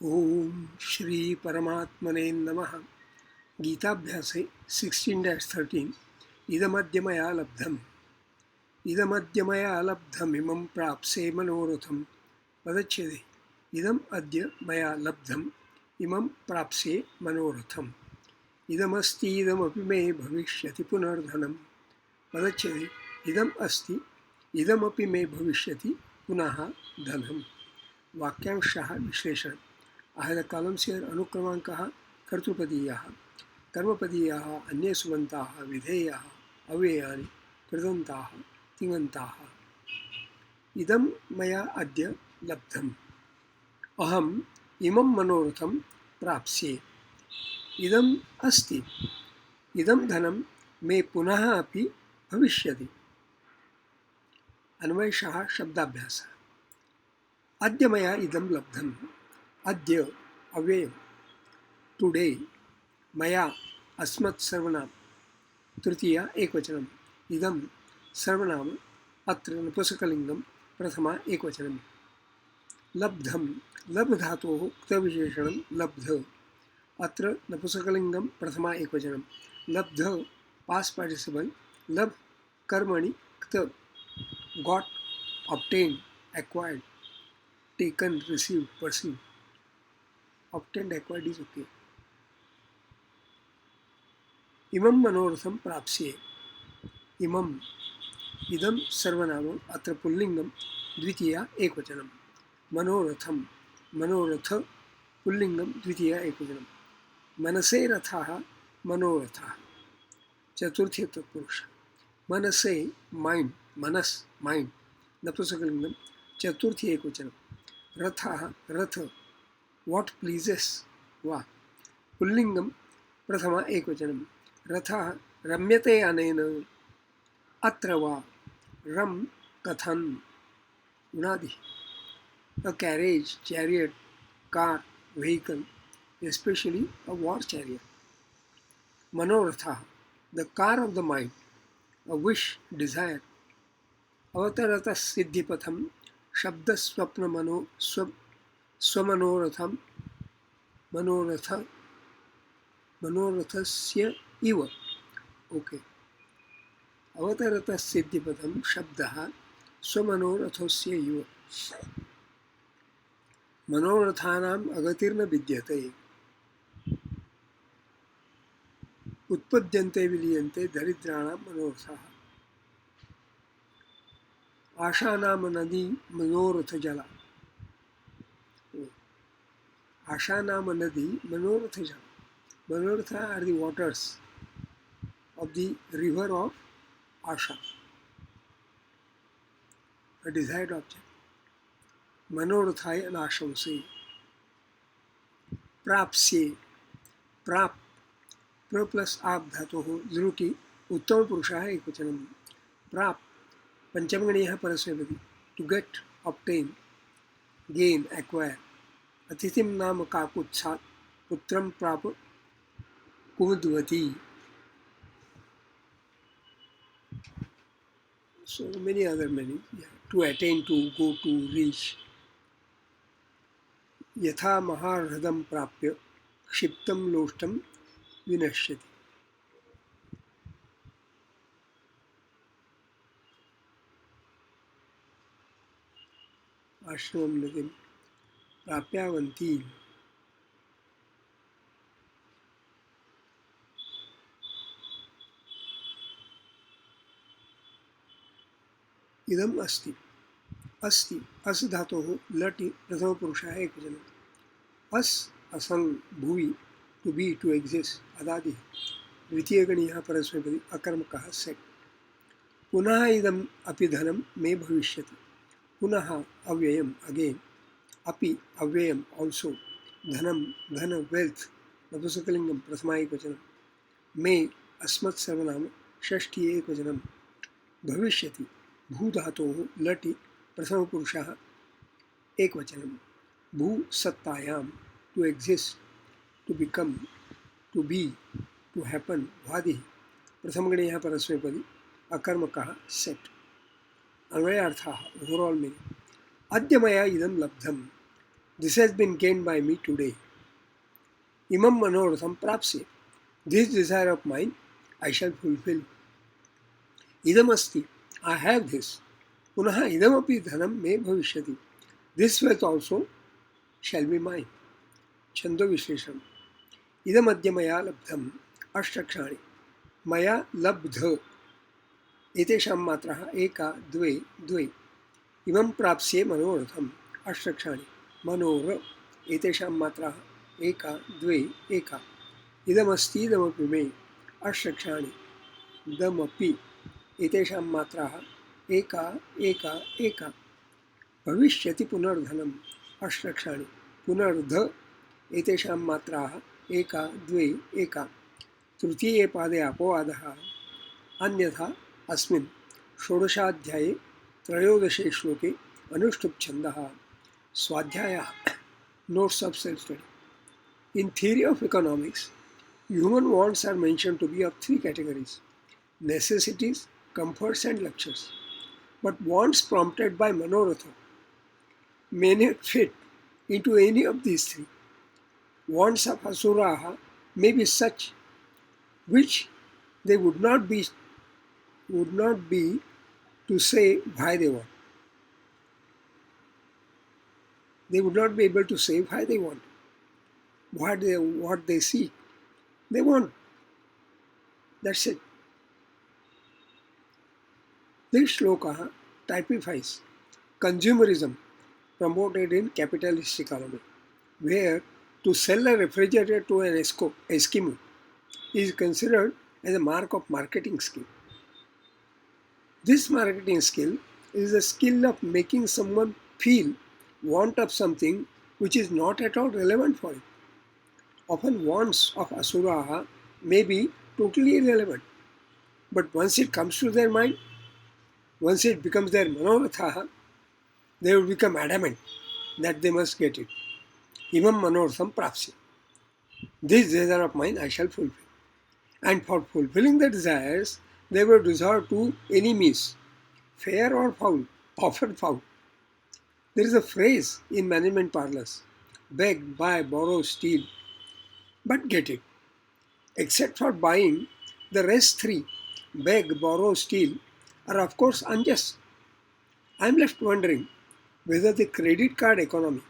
ओम श्री परमात्मने नमः। गीताभ्यासे 16-13 इदमद्य मया लब्धम् इदमद्य मया लब्धमिमं प्राप्से मनोरथं पदच्छेदे इदम् अद्य मया लब्धम् इमं प्राप्से मनोरथम् इदमस्ति इदमपि मे भविष्यति पुनर्धनं पदच्छेदे इदम् अस्ति इदमपि मे भविष्यति पुनः धनम्। वाक्यांशः विश्लेषण। I had the columns here अनुक्रमाङ्कः कर्तृपदीयाः कर्मपदीयाः अन्ये सुबन्ताः विधेयाः अव्ययानि कृदन्ताः तिङन्ताः। इदं मया अद्य लब्धम् अहम् इमं मनोरथं प्राप्स्ये। इदम् अस्ति इदं धनं मे पुनः अपि भविष्यति। अन्वयशः शब्दाभ्यासः। अद्य मया इदं लब्धम्। अद्य अव्ययम् टुडे मया अस्मत् सर्वनाम तृतीया एकवचनम् इदं सर्वनाम अत्र नपुंसकलिङ्गं प्रथमा एकवचनम्। लब्धं लब् धातोः क्तविशेषणं लब्ध अत्र नपुंसकलिङ्गं प्रथमा एकवचनं। लब्ध पास्ट पार्टिसिपल लब् कर्मणि क्त got obtained acquired taken received perceived obtained acquired is okay. इमं मनोरथं प्राप्स्ये। इमम् इदं सर्वनामम् अत्र पुल्लिङ्गं द्वितीया एकवचनं। मनोरथं मनोरथ पुल्लिङ्गं द्वितीया एकवचनं। मनसे रथः मनोरथः चतुर्थी तत्पुरुष। मनसे माइंड मनस माइंड नपुंसकलिङ्गं चतुर्थी एकवचनं। रथः रथ व्हाट प्लीजेस वा पुल्लिङ्गं प्रथमा एकवचनं। रथः रम्यते अनेन अत्र वा रम कथन उनादि। A carriage, chariot, car, vehicle, especially a war chariot. Manoratha, the car of the mind, a wish, desire. Avatarata siddhipatham, shabda swapna mano swamanoratham, manoratha manorathasya iva. Okay. Avatarata siddhipatham, shabdaha swamanorathasya iva. मनोरथानाम् अगतिर्न विद्यते उत्पद्यन्ते विलीयन्ते दरिद्राणां मनोरथाः। आशानाम नदी मनोरथ जला आशानाम नदी मनोरथ जला Manoratha are the waters of the river of Asha, a desired object. मनोरथाय नाशंसे प्राप्स्ये प्राप प्र plus आप धातोः लृटि उत्तम पुरुषः एकवचनं। प्राप पंचमगणीयः परस्मैपदी to get obtain gain acquire. अतिथिं नाम काकुत्सात् पुत्रं प्राप Kumudvati. So many other meanings. Yeah. To attain to, go to, reach. यथा महारथं प्राप्य क्षिप्तं लोष्टं विनश्यति। आश्रमं नदीं प्राप्यावन्ती इदम् अस्ति अस्ति अस् धातोः लटि प्रथमपुरुषः एकवचनम्। अस् असंग भुवि टू बी टू एग्जिस्ट अदादि द्वितीयगणीयः परस्मैपदी अकर्मकः सेट्। पुनः इदम् अपि धनं मे भविष्यति। पुनः अव्ययम् अगेन अपि अव्ययम् आल्सो धनं धन वेल्थ नपुंसकलिङ्गं प्रथमा एकवचनं। मे अस्मत् सर्वनाम षष्ठी एकवचनं। भविष्यति भू धातोः लटि प्रथमपुरुषः एकवचनं। भू सत्तायां to exist to become to be to happen वादिः प्रथमगणीयः परस्मैपदी अकर्मकः सेट्। अन्वयार्थः ओवरऑल मीनिंग। अद्य मया इदं लब्धम् This has been gained by me today. Imam Manoratham Prapse. This desire of mine I shall fulfill. Idam asti. I have this. Punaha idamapi dhanam me bhavishyati. This wealth also shall be mine. Chando Vishesham. Idam adya maya labdham ashtakshani. Maya labdha. एतेषां मात्रः एका द्वे द्वे इमं प्राप्स्ये मनोरथम् अष्टक्षाणि मनोर एतेषां मात्रः एका द्वे एका इदमस्ति इदमपि मे अष्टक्षाणि दमपि एतेषां मात्रः एका एका एका भविष्यति पुनर्धनम् अष्टक्षाणि पुनर्ध एतेषां मात्राः एका द्वे एका तृतीये पादे अपवादः अन्यथा अस्मिन् षोडशाध्याये त्रयोदशे श्लोके अनुष्टुप् छन्दः स्वाध्यायः notes of self-study. In theory of economics, human wants are mentioned to be of three categories: necessities, comforts and luxuries. But wants prompted by Manoratha may not fit into any of these three. Wants of Asuraha may be such which they would not be to say why they want. They would not be able to say why they want, what they seek. They want. That's it. This shloka typifies consumerism promoted in capitalist economy, where to sell a refrigerator to an Eskimo is considered as a mark of marketing skill. This marketing skill is the skill of making someone feel want of something which is not at all relevant for him. Often wants of Asuraha may be totally irrelevant, but once it comes to their mind, once it becomes their manoratha, they will become adamant that they must get it. Imam manoratham prapsi. This desire of mine I shall fulfill. And for fulfilling the desires, they will resort to any means, fair or foul, offered foul. There is a phrase in management parlance: beg, buy, borrow, steal, but get it. Except for buying, the rest three, beg, borrow, steal, are of course unjust. I am left wondering whether the credit card economy,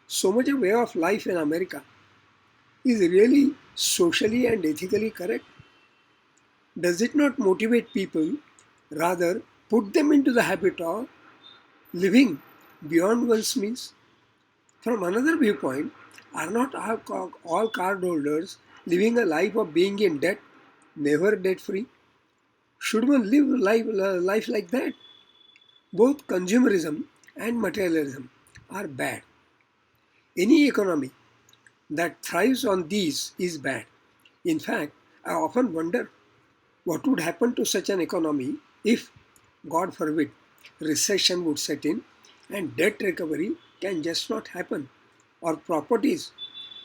so much a way of life in America, is really socially and ethically correct. Does it not motivate people, rather put them into the habit of living beyond one's means? From another viewpoint, are not all cardholders living a life of being in debt, never debt free? Should one live life like that? Both consumerism and materialism are bad. Any economy that thrives on these is bad. In fact, I often wonder what would happen to such an economy if, God forbid, recession would set in and debt recovery can just not happen, or properties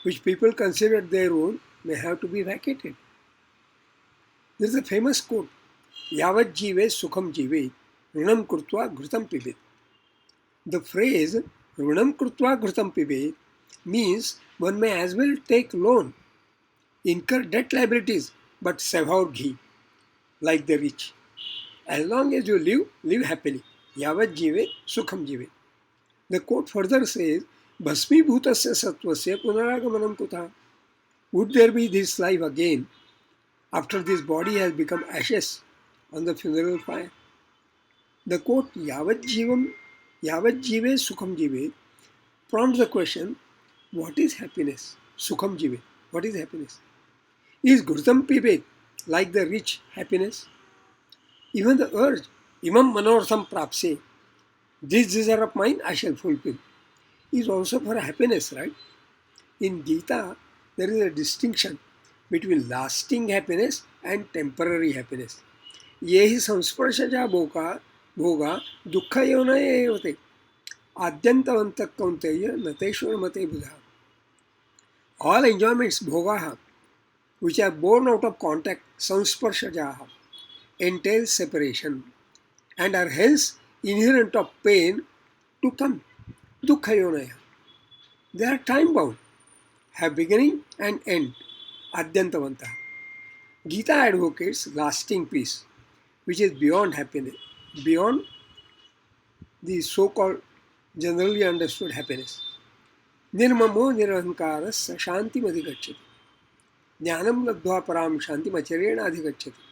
which people consider their own may have to be vacated. There is a famous quote, Yavat jive sukham jive, runam krutva ghrutam pibet. The phrase runam krutva ghrutam pibet means one may as well take loan, incur debt liabilities, but savour ghee, like the rich. As long as you live, live happily. Yavat jive sukham jive. The quote further says, Bhasmi bhutasya sattvasya punaragamanam kutha. Would there be this life again after this body has become ashes on the funeral fire? The quote Yavat jive sukham jive prompts the question, what is happiness? Sukham jive. What is happiness? Is Ghrutam pibet like the rich happiness? Even the urge, Imam manoratham prapse, this desire of mine I shall fulfill, is also for happiness, right? In Gita, there is a distinction between lasting happiness and temporary happiness. Yehi samsparshaja bhoga dukkha yona evate adyantavantak kaunteya nateshwar mate buddha. All enjoyments bhogaha, which are born out of contact, samsparshajaha, entail separation and are hence inherent of pain to come. Dukkha yonaya. They are time bound, have beginning and end, Adyantavantah. Gita advocates lasting peace, which is beyond happiness, beyond the so-called generally understood happiness. Nirmamo nirahankaras shantimadhigacchati. Jnanam labdhva param shantimacharena adhigacchati.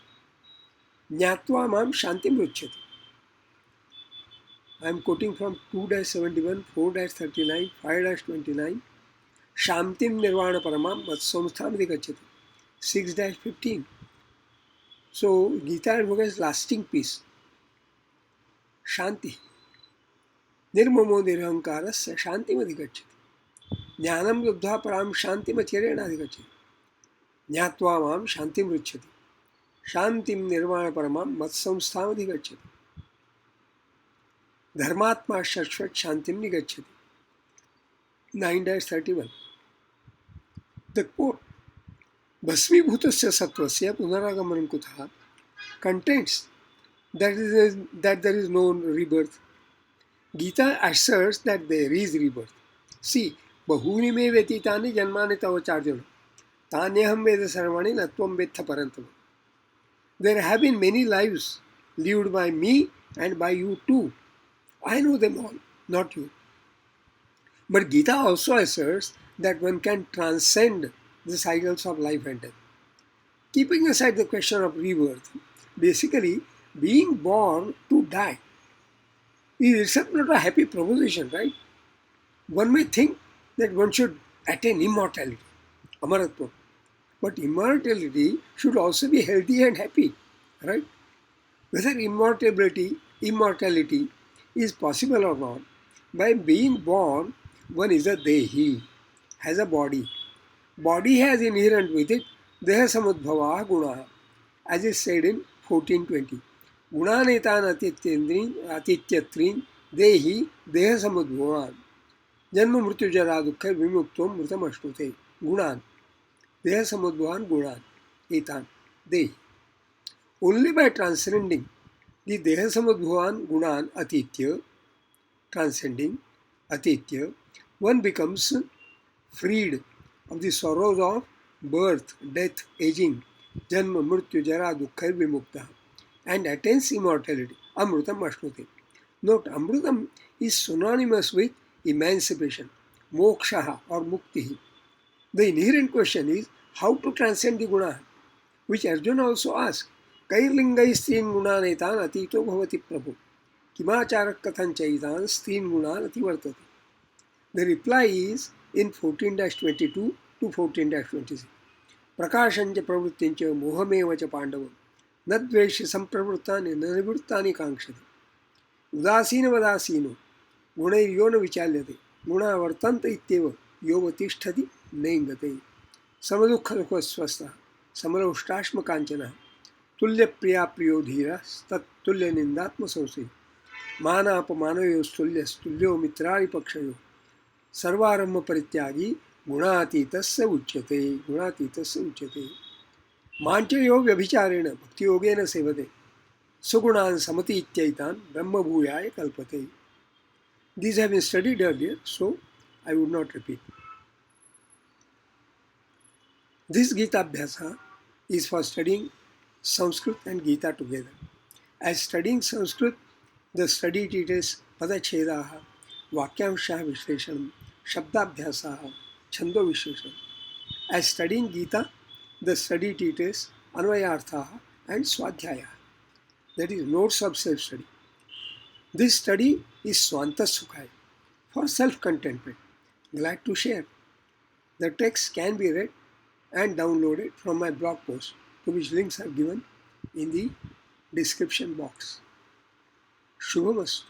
Jnatva mam shantimruchyati. I am quoting from 2-71, 4-39, 5-29. Shantim nirvana paramam matsomsthamidhigacchati. 6-15. So Gita advocates lasting peace. Shanti. Nirmamo nirahankaras shantimadhigacchati. Jnanam labdhva param shantimacharena adhigacchati. Jnatva mam shantimruchyati. Shantim nirvana paramam matsomsthamidhigacchati. Dharmatma shashvat shantim nigacchati. 9-31. The quote, Bhasmibhutasya sattvasya punaragamanam kutha contains that there is no rebirth. Gita asserts that there is rebirth. See, bahuni me vetitani janmani tavacharjana. Tanyaham veda sarvani natvam vetha parantam. There have been many lives lived by me and by you too. I know them all, not you. But Gita also asserts that one can transcend the cycles of life and death. Keeping aside the question of rebirth, basically being born to die is itself not a happy proposition, right? One may think that one should attain immortality, amaratva. But immortality should also be healthy and happy, right? Whether immortality is possible or not, by being born, one is a dehi, has a body. Body has inherent with it deha samudbhava guna, as is said in 1420. Gunanetan atityatrin dehi deha samudbhavan. Janma mrityu jara dukkha vimuktom mritam ashnute. Gunan. Deha samudbhavan gunan. Etan. Dehi. Only by transcending the deha samudbhavan gunan atitya, transcending atitya, one becomes freed of the sorrows of birth, death, aging, janma, mrityu, jara, dukkha, vimukta, and attains immortality. Amrutam ashnute. Note, Amrutam is synonymous with emancipation, moksha or mukti. The inherent question is how to transcend the guna, which Arjuna also asked. Kairlingai strin gunanetan atito bhavati prabhu. Kimacharak kathan chaitan strin gunan ativartati. The reply is in 14-22 to 14-26. Prakashanja pravrittincha mohamevacha pandavam. Nadveshi sampravrittani nanivrttani kankshati. Udasina vadasino. Gunairyo vichalyate. Guna vartanta ityeva yovatishtati neingate. Samadukha dukha swastha. Samala ushtashma kanchana. Tulya priya priyo dhira. Tat tulya nindatma sausi. Mana apamanayo stulyas tulyo mitrari pakshayo. सर्वारंभ परित्यागी गुणातीतस्य उच्यते गुणातीतस्य उच्यते मांचयो व्यभिचारेण भक्ति योगेन सेवते सुगुणान् समति इत्यैतान् ब्रह्म भूयाय कल्पते. These have been studied earlier, so I would not repeat. This Gita Abhyasa is for studying Sanskrit and Gita together. As studying Sanskrit, the study treatise Padachedaha, Vakyamsha Vishleshanam, Shabdabhyasaha, Chando Vishleshanam. As studying Gita, the study treatise Anvayarthaha and Swadhyaya, that is notes of self-study. This study is Swanta Sukhaya, for self-contentment. Glad to share. The text can be read and downloaded from my blog post, to which links are given in the description box. Shubhamastu.